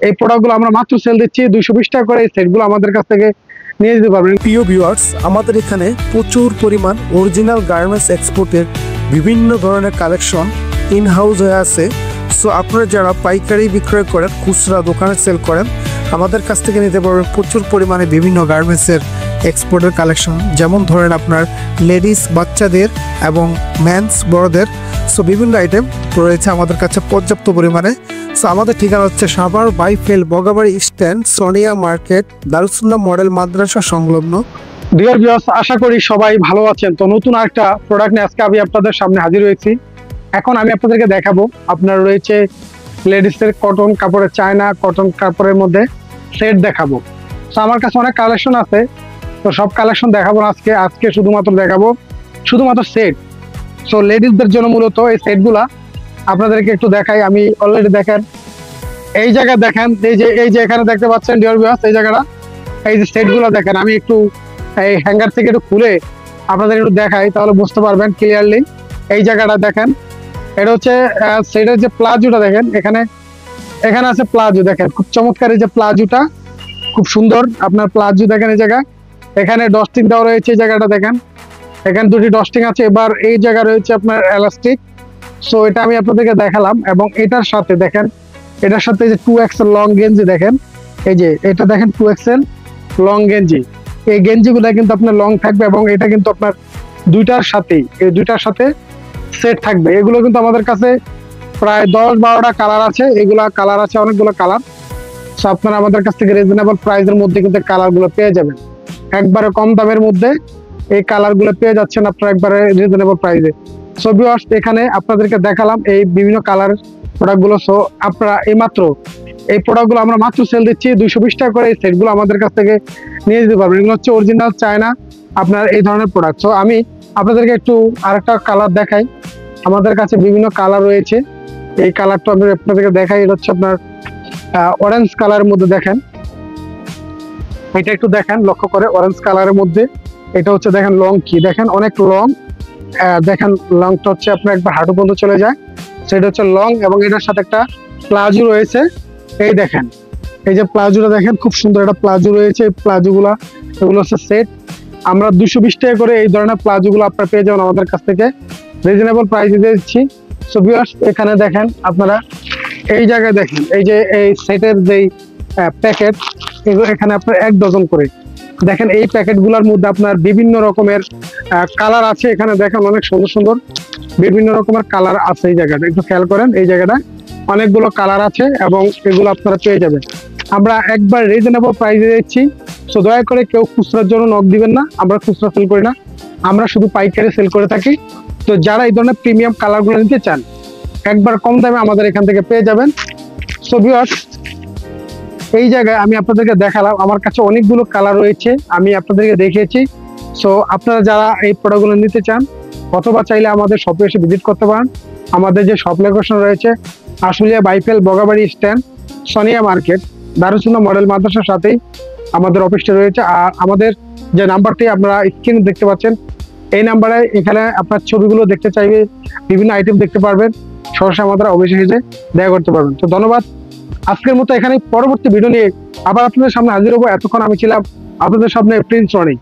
এই প্রোডাক্টগুলো আমরা মাত্র সেল দিচ্ছি 220 টাকা করে। এই সেটগুলো আমাদের কাছ থেকে নিয়ে যেতে পারবেন। প্রিয় ভিউয়ার্স, আমাদের এখানে প্রচুর পরিমাণ অরিজিনাল গার্মেন্টস এক্সপোর্টের বিভিন্ন ধরনের কালেকশন ইন হাউস হয়ে আছে। সো আপনারা যারা পাইকারি বিক্রয় করেন, খুচরা দোকানে সেল করেন, আমাদের কাছ থেকে নিতে পারবেন প্রচুর পরিমাণে বিভিন্ন গার্মেন্টসের এক্সপোর্টের কালেকশন। যেমন ধরেন আপনার লেডিস, বাচ্চাদের এবং মেন্স, বড়দের। সো বিভিন্ন আইটেম রয়েছে আমাদের কাছে পর্যাপ্ত পরিমাণে। সো আমাদের ঠিকানা হচ্ছে সাভার বাইফেল Bagabari stand, Sonia market, Darussunnah model মাদ্রাসা সংলগ্ন। ডিয়ার ভিউয়ার্স, আশা করি সবাই ভালো আছেন। তো নতুন আরেকটা প্রোডাক্ট নিয়ে আজকে আমি আপনাদের সামনে হাজির হয়েছি। এখন আমি আপনাদেরকে দেখাবো, আপনার রয়েছে লেডিসের কটন কাপড়ের, চায়না কটন কাপড়ের মধ্যে সেট দেখাবো। তো আমার কাছে অনেক কালেকশন আছে, তো সব কালেকশন দেখাবো না আজকে শুধুমাত্র দেখাবো শুধুমাত্র সেট। সো লেডিসদের জন্য মূলত এই সেটগুলা আপনাদেরকে একটু দেখাই। আমি অলরেডি দেখেন, এই জায়গায় দেখেন, এই যে এখানে দেখতে পাচ্ছেন ডিয়ার ভিউয়ার্স, এই জায়গাটা, এই যে সেটগুলো দেখেন। আমি একটু এই হ্যাঙ্গার থেকে একটু খুলে আপনাদের একটু দেখাই, তাহলে বুঝতে পারবেন ক্লিয়ারলি। এই জায়গাটা দেখেন, এটা হচ্ছে সেটের যে প্লাজোটা দেখেন, এখানে আছে প্লাজো। দেখেন খুব চমৎকার, এই যে প্লাজোটা খুব সুন্দর। আপনার প্লাজো দেখেন, এই জায়গা এখানে ডস্টিং দেওয়া রয়েছে। এই জায়গাটা দেখেন, এখানে দুটি ডস্টিং আছে। এবার এই জায়গা রয়েছে আপনার এলাস্টিক। সো এটা আমি আপনাদেরকে দেখালাম। এবং এটার সাথে দেখেন, এটার সাথে যে 2XL লং গেঞ্জি দেখেন, এই যে এটা দেখেন 2XL লং গেঞ্জি। এই গেঞ্জিগুলো কিন্তু আপনার লং থাকবে এবং এটা কিন্তু আপনার দুইটার সাথে সেট থাকবে। এগুলো কিন্তু আমাদের কাছে প্রায় 10-12টা কালার আছে। এগুলা কালার আছে অনেকগুলো কালার। সো আপনারা আমাদের কাছ থেকে রিজনেবল প্রাইসের মধ্যে কিন্তু কালারগুলো পেয়ে যাবেন। একবারে কম দামের মধ্যে এই কালারগুলো পেয়ে যাচ্ছেন আপনারা একবারে রিজনেবল প্রাইসে। সো ভিউয়ার্স, এখানে আপনাদেরকে দেখালাম এই বিভিন্ন কালার প্রোডাক্টগুলো। সো আপনারা এই প্রোডাক্টগুলো আমরা মাত্র সেল দিচ্ছি 220 টাকা করে। এই সেটগুলো আমাদের কাছ থেকে নিয়ে যেতে পারবেন। এগুলো হচ্ছে অরিজিনাল চায়না আপনার এই ধরনের প্রোডাক্ট। সো আমি আপনাদেরকে একটু আরেকটা কালার দেখাই। আমাদের কাছে বিভিন্ন কালার রয়েছে। এই কালারটা আমি আপনাদেরকে দেখাই। এটা হচ্ছে আপনার অরেঞ্জ কালারের মধ্যে দেখেন, এটা একটু দেখেন লক্ষ্য করে, অরেঞ্জ কালারের মধ্যে। এটা হচ্ছে দেখেন লং, কি দেখেন অনেক লং। দেখেন লংটা হচ্ছে আপনার একবার হাঁটু পর্যন্ত চলে যায়। সেটা হচ্ছে লং এবং এটার সাথে একটা প্লাজো রয়েছে। এই দেখেন, এই যে প্লাজোটা দেখেন, খুব সুন্দর একটা প্লাজো রয়েছে। এই প্লাজোগুলা এগুলো হচ্ছে সেট। আমরা 220 টাকা করে এই ধরনের প্লাজোগুলো আপনারা পেয়ে যাবেন আমাদের কাছ থেকে রিজনেবল প্রাইসে দিচ্ছি। সো ভিউয়ার্স, এখানে দেখেন আপনারা, এই জায়গায় দেখেন, এই যে এই সেটের যেই প্যাকেট, এগুলো এখানে আপনার 1 ডজন করে দেখেন। এই প্যাকেটগুলোর মধ্যে আপনার বিভিন্ন রকমের কালার আছে। এখানে দেখেন অনেক সুন্দর সুন্দর বিভিন্ন রকমের কালার আছে। এই জায়গাটা একটু খেয়াল করেন, এই জায়গাটা অনেকগুলো কালার আছে এবং এগুলো আপনারা পেয়ে যাবেন। আমরা একবার রিজনেবল প্রাইসে দিচ্ছি। সো দয়া করে কেউ খুচরার জন্য নক দিবেন না, আমরা খুচরা সেল করি না, আমরা শুধু পাইকারি সেল করে থাকি। তো যারা এই ধরনের প্রিমিয়াম কালারগুলো নিতে চান, একবার কম দামে আমাদের এখান থেকে পেয়ে যাবেন। সো ভিউয়ার্স, এই জায়গায় আমি আপনাদেরকে দেখালাম, আমার কাছে অনেকগুলো কালার রয়েছে, আমি আপনাদেরকে দেখিয়েছি। সো আপনারা যারা এই প্রোডাক্টগুলো নিতে চান অথবা চাইলে আমাদের শপে এসে ভিজিট করতে পারেন। আমাদের যে শপ লোকেশন রয়েছে আশুলিয়া বাইফেল Bagabari stand, Sonia market, Darussunnah model মাদ্রাসার সাথেই আমাদের অফিসটা রয়েছে। আর আমাদের যে নাম্বারটি আপনারা স্ক্রিনে দেখতে পাচ্ছেন, এই নাম্বারে এখানে আপনার ছবিগুলো দেখতে চাইবে, বিভিন্ন আইটেম দেখতে পারবেন, সরাসরি আমাদের অফিসে এসে দেখা করতে পারবেন। তো ধন্যবাদ। আজকের মতো এখানে, পরবর্তী ভিডিও নিয়ে আবার আপনাদের সামনে হাজির হবো। এতক্ষণ আমি ছিলাম আপনাদের সামনে প্রিন্স রনি।